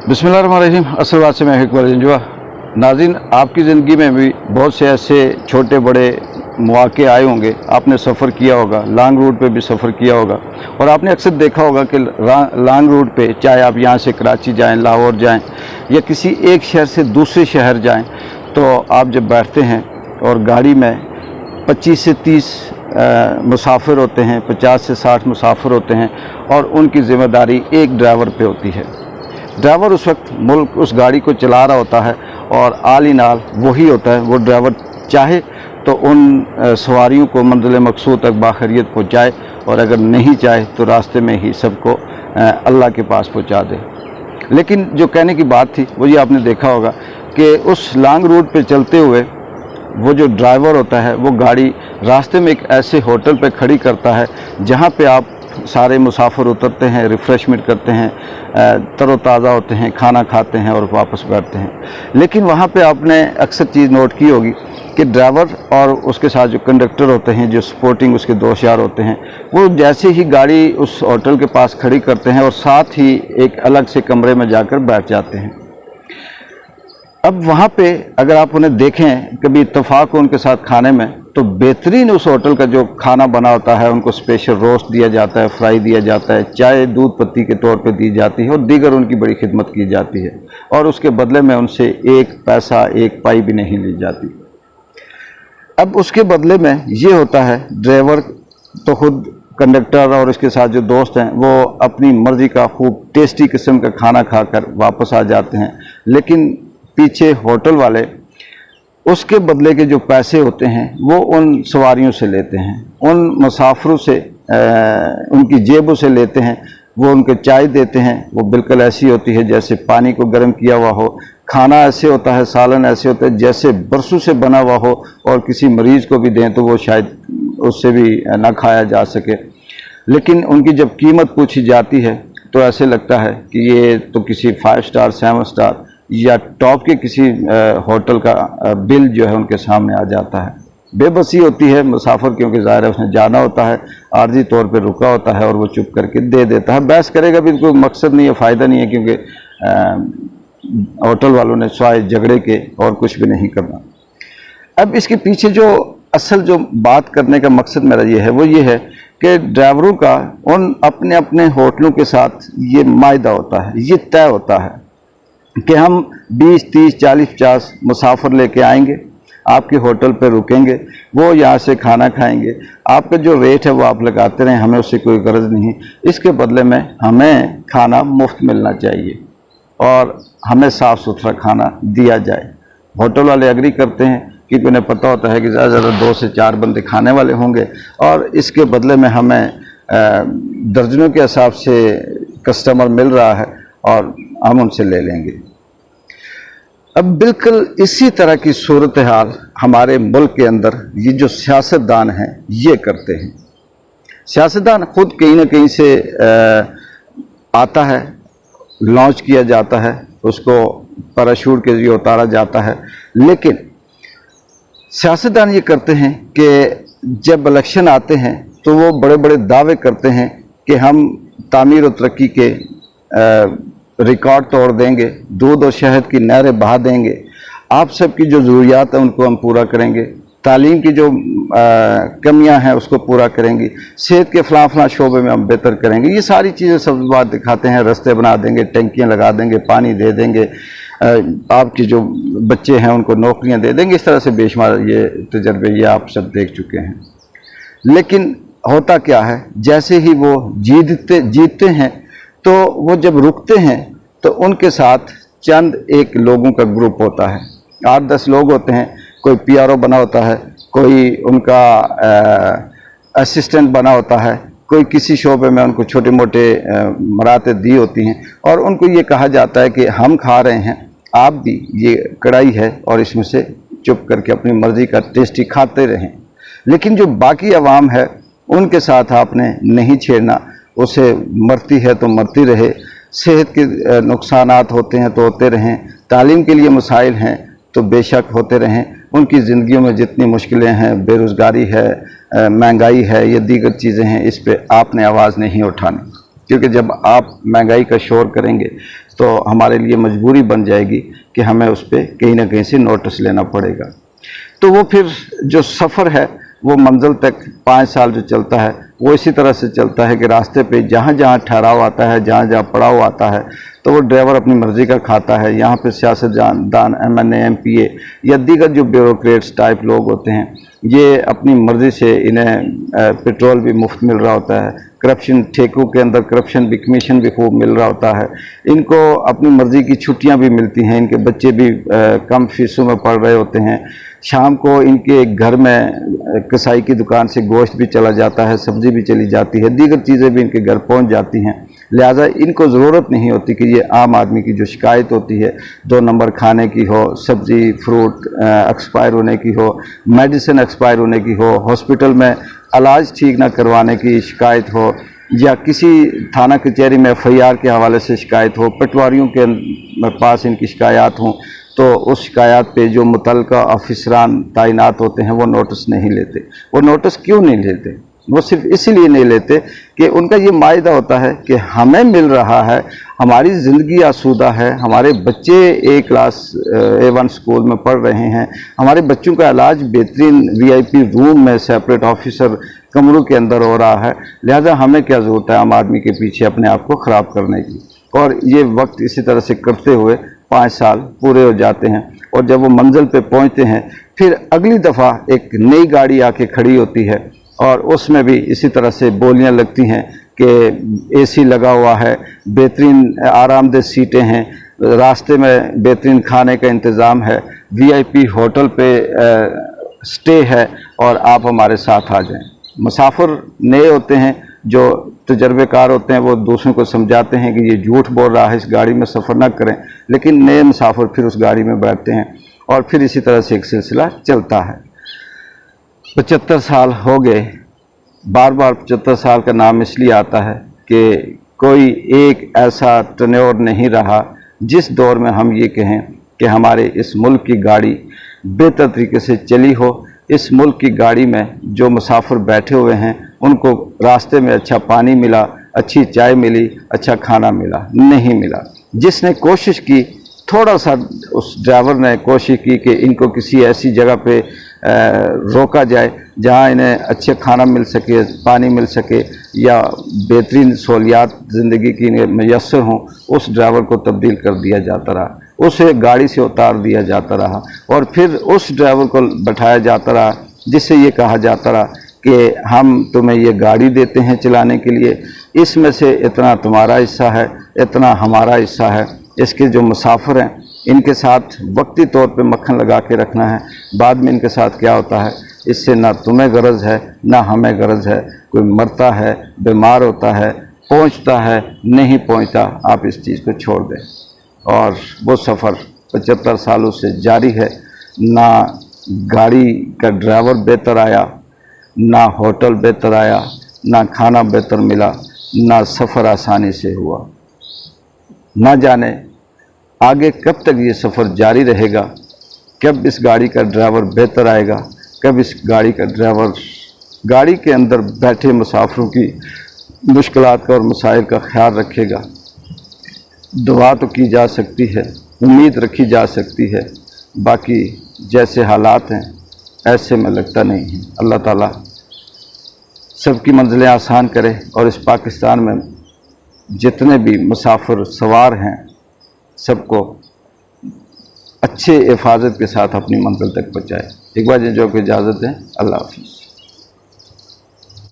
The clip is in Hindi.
बिस्मिल्लाहिर्रहमानिर्रहीम। असल बात से मैं इकबाल जंजुआ। नाज़रीन, आपकी ज़िंदगी में भी बहुत से ऐसे छोटे बड़े मौक़े आए होंगे। आपने सफ़र किया होगा, लॉन्ग रूट पे भी सफ़र किया होगा और आपने अक्सर देखा होगा कि लॉन्ग रूट पे, चाहे आप यहाँ से कराची जाएं, लाहौर जाएं या किसी एक शहर से दूसरे शहर जाएं, तो आप जब बैठते हैं और गाड़ी में 25 से 30 मुसाफिर होते हैं, 50 से 60 मुसाफिर होते हैं और उनकी ज़िम्मेदारी एक ड्राइवर पे होती है। ड्राइवर उस वक्त मुल्क उस गाड़ी को चला रहा होता है और आल इन आल वही होता है। वो ड्राइवर चाहे तो उन सवारियों को मंजिल मकसूद तक बाखैरियत पहुँचाए और अगर नहीं चाहे तो रास्ते में ही सबको अल्लाह के पास पहुँचा दे। लेकिन जो कहने की बात थी वो ये आपने देखा होगा कि उस लॉन्ग रूट पे चलते हुए वो जो ड्राइवर होता है वो गाड़ी रास्ते में एक ऐसे होटल पे खड़ी करता है जहाँ पे आप सारे मुसाफिर उतरते हैं, रिफ़्रेशमेंट करते हैं, तरोताज़ा होते हैं, खाना खाते हैं और वापस बैठते हैं। लेकिन वहाँ पे आपने अक्सर चीज़ नोट की होगी कि ड्राइवर और उसके साथ जो कंडक्टर होते हैं, जो सपोर्टिंग उसके दोस्त यार होते हैं, वो जैसे ही गाड़ी उस होटल के पास खड़ी करते हैं और साथ ही एक अलग से कमरे में जाकर बैठ जाते हैं। अब वहाँ पे अगर आप उन्हें देखें कभी इत्तेफाक हो उनके साथ खाने में, तो बेहतरीन उस होटल का जो खाना बना होता है, उनको स्पेशल रोस्ट दिया जाता है, फ्राई दिया जाता है, चाय दूध पत्ती के तौर पे दी जाती है और दीगर उनकी बड़ी खिदमत की जाती है और उसके बदले में उनसे एक पैसा, एक पाई भी नहीं ली जाती। अब उसके बदले में ये होता है, ड्राइवर तो खुद कंडक्टर और इसके साथ जो दोस्त हैं वो अपनी मर्ज़ी का खूब टेस्टी किस्म का खाना खाकर वापस आ जाते हैं, लेकिन पीछे होटल वाले उसके बदले के जो पैसे होते हैं वो उन सवारियों से लेते हैं, उन मुसाफिरों से उनकी जेबों से लेते हैं। वो उनको चाय देते हैं, वो बिल्कुल ऐसी होती है जैसे पानी को गर्म किया हुआ हो। खाना ऐसे होता है, सालन ऐसे होता है जैसे बरसों से बना हुआ हो और किसी मरीज़ को भी दें तो वो शायद उससे भी ना खाया जा सके। लेकिन उनकी जब कीमत पूछी जाती है तो ऐसे लगता है कि ये तो किसी 5 स्टार 7 स्टार या टॉप के किसी होटल का बिल जो है उनके सामने आ जाता है। बेबसी होती है मुसाफिर, क्योंकि ज़ाहिर है उसने जाना होता है, आर्जी तौर पे रुका होता है और वो चुप करके दे देता है। बहस करेगा भी कोई मकसद नहीं है, फ़ायदा नहीं है, क्योंकि होटल वालों ने स्वाय झगड़े के और कुछ भी नहीं करना। अब इसके पीछे जो असल जो बात करने का मकसद मेरा ये है वो ये है कि ड्राइवरों का उन अपने अपने होटलों के साथ ये मायदा होता है, ये तय होता है कि हम 20, 30, 40, 50 मुसाफिर लेके आएंगे, आपके होटल पे रुकेंगे, वो यहाँ से खाना खाएंगे, आपका जो रेट है वो आप लगाते रहें, हमें उससे कोई गर्ज नहीं। इसके बदले में हमें खाना मुफ्त मिलना चाहिए और हमें साफ़ सुथरा खाना दिया जाए। होटल वाले एग्री करते हैं क्योंकि उन्हें पता होता है कि ज़्यादा से ज़्यादा 2 से 4 बंदे खाने वाले होंगे और इसके बदले में हमें दर्जनों के हिसाब से कस्टमर मिल रहा है और हम उनसे ले लेंगे। अब बिल्कुल इसी तरह की सूरत हाल हमारे मुल्क के अंदर ये जो सियासतदान हैं ये करते हैं। सियासतदान खुद कहीं ना कहीं से आता है, लॉन्च किया जाता है, उसको पैराशूट के जरिए उतारा जाता है। लेकिन सियासतदान ये करते हैं कि जब इलेक्शन आते हैं तो वो बड़े बड़े दावे करते हैं कि हम तामीर और तरक्की के रिकॉर्ड तोड़ देंगे, दूध और शहद की नहरें बहा देंगे, आप सबकी जो ज़रूरियात है उनको हम पूरा करेंगे, तालीम की जो कमियां हैं उसको पूरा करेंगे, सेहत के फ़लाँ शोबे में हम बेहतर करेंगे। ये सारी चीज़ें सब बात दिखाते हैं, रास्ते बना देंगे, टंकियां लगा देंगे, पानी दे देंगे, आपके जो बच्चे हैं उनको नौकरियां दे देंगे। इस तरह से बेशुमार ये तजर्बे ये आप सब देख चुके हैं। लेकिन होता क्या है, जैसे ही वो जीतते हैं तो वो जब रुकते हैं तो उनके साथ चंद एक लोगों का ग्रुप होता है, 8-10 लोग होते हैं। कोई PRO बना होता है, कोई उनका असिस्टेंट बना होता है, कोई किसी शोबे में उनको छोटे मोटे मराते दी होती हैं और उनको ये कहा जाता है कि हम खा रहे हैं, आप भी ये कढ़ाई है और इसमें से चुप करके अपनी मर्ज़ी का टेस्टी खाते रहें। लेकिन जो बाकी अवाम है उनके साथ आपने नहीं छेड़ना, उसे मरती है तो मरती रहे, सेहत के नुकसानात होते हैं तो होते रहें, तालीम के लिए मसाइल हैं तो बेशक होते रहें, उनकी ज़िंदगियों में जितनी मुश्किलें हैं, बेरोज़गारी है, महंगाई है, ये दीगर चीज़ें हैं, इस पे आपने आवाज़ नहीं उठानी। क्योंकि जब आप महंगाई का शोर करेंगे तो हमारे लिए मजबूरी बन जाएगी कि हमें उस पर कहीं ना कहीं से नोटिस लेना पड़ेगा। तो वो फिर जो सफ़र है वो मंजिल तक 5 साल जो चलता है वो इसी तरह से चलता है कि रास्ते पे जहाँ जहाँ ठहराव आता है, जहाँ जहाँ पड़ाव आता है, तो वो ड्राइवर अपनी मर्ज़ी का खाता है। यहाँ पे सियासतदान MNA MPA या दीगर जो ब्यूरोक्रेट्स टाइप लोग होते हैं, ये अपनी मर्ज़ी से इन्हें पेट्रोल भी मुफ्त मिल रहा होता है, करप्शन ठेकों के अंदर करप्शन भी, कमीशन भी खूब मिल रहा होता है, इनको अपनी मर्ज़ी की छुट्टियां भी मिलती हैं, इनके बच्चे भी कम फीसों में पढ़ रहे होते हैं, शाम को इनके घर में कसाई की दुकान से गोश्त भी चला जाता है, सब्ज़ी भी चली जाती है, दीगर चीज़ें भी इनके घर पहुंच जाती हैं। लिहाजा इनको ज़रूरत नहीं होती कि ये आम आदमी की जो शिकायत होती है 2 नंबर खाने की हो, सब्ज़ी फ्रूट एक्सपायर होने की हो, मेडिसिन एक्सपायर होने की हो, हॉस्पिटल में इलाज ठीक ना करवाने की शिकायत हो, या किसी थाना कचहरी में FIR के हवाले से शिकायत हो, पटवारियों के पास इनकी शिकायत हों, तो उस शिकायत पे जो मुतल्लिका अफसरान तैनात होते हैं वो नोटिस नहीं लेते। वो नोटिस क्यों नहीं लेते? वो सिर्फ इसीलिए नहीं लेते कि उनका ये मायदा होता है कि हमें मिल रहा है, हमारी ज़िंदगी आसूदा है, हमारे बच्चे A क्लास A1 स्कूल में पढ़ रहे हैं, हमारे बच्चों का इलाज बेहतरीन VIP रूम में सेपरेट ऑफिसर कमरों के अंदर हो रहा है, लिहाजा हमें क्या ज़रूरत है आम आदमी के पीछे अपने आप को ख़राब करने की। और ये वक्त इसी तरह से करते हुए 5 साल पूरे हो जाते हैं, और जब वो मंजिल पे पहुंचते हैं फिर अगली दफ़ा एक नई गाड़ी आके खड़ी होती है, और उसमें भी इसी तरह से बोलियां लगती हैं कि AC लगा हुआ है, बेहतरीन आरामदेह सीटें हैं, रास्ते में बेहतरीन खाने का इंतज़ाम है, VIP होटल पे स्टे है, और आप हमारे साथ आ जाएं। मुसाफिर नए होते हैं, जो तजर्बेकार होते हैं, वो दूसरों को समझाते हैं कि ये झूठ बोल रहा है, इस गाड़ी में सफ़र ना करें, लेकिन नए मुसाफिर फिर उस गाड़ी में बैठते हैं, और फिर इसी तरह से एक सिलसिला चलता है। 75 साल हो गए। बार बार 75 साल का नाम इसलिए आता है कि कोई एक ऐसा टर्नओवर नहीं रहा जिस दौर में हम ये कहें कि हमारे इस मुल्क की गाड़ी बेहतर तरीके से चली हो। इस मुल्क की गाड़ी में जो मुसाफिर बैठे हुए हैं उनको रास्ते में अच्छा पानी मिला, अच्छी चाय मिली, अच्छा खाना मिला? नहीं मिला। जिसने कोशिश की, थोड़ा सा उस ड्राइवर ने कोशिश की कि इनको किसी ऐसी जगह पे रोका जाए जहां इन्हें अच्छे खाना मिल सके, पानी मिल सके, या बेहतरीन सहूलियात ज़िंदगी की मैसर हों, उस ड्राइवर को तब्दील कर दिया जाता रहा, उसे गाड़ी से उतार दिया जाता रहा, और फिर उस ड्राइवर को बैठाया जाता रहा जिससे ये कहा जाता रहा कि हम तुम्हें ये गाड़ी देते हैं चलाने के लिए, इसमें से इतना तुम्हारा हिस्सा है, इतना हमारा हिस्सा है। इसके जो मुसाफिर हैं इनके साथ वक्ती तौर पे मक्खन लगा के रखना है, बाद में इनके साथ क्या होता है इससे ना तुम्हें गरज है ना हमें गरज है। कोई मरता है, बीमार होता है, पहुंचता है, नहीं पहुंचता, आप इस चीज़ को छोड़ दें। और वो सफ़र 75 सालों से जारी है। ना गाड़ी का ड्राइवर बेहतर आया, ना होटल बेहतर आया, ना खाना बेहतर मिला, ना सफ़र आसानी से हुआ। ना जाने आगे कब तक ये सफ़र जारी रहेगा, कब इस गाड़ी का ड्राइवर बेहतर आएगा, कब इस गाड़ी का ड्राइवर गाड़ी के अंदर बैठे मुसाफिरों की मुश्किलात का और मसाइल का ख्याल रखेगा। दुआ तो की जा सकती है, उम्मीद रखी जा सकती है, बाकी जैसे हालात हैं ऐसे में लगता नहीं है। अल्लाह ताला सबकी मंजिलें आसान करे, और इस पाकिस्तान में जितने भी मुसाफिर सवार हैं सबको अच्छे हिफाजत के साथ अपनी मंजिल तक पहुँचाए। एक बार जो इजाज़त है, अल्लाह हाफ़िज़।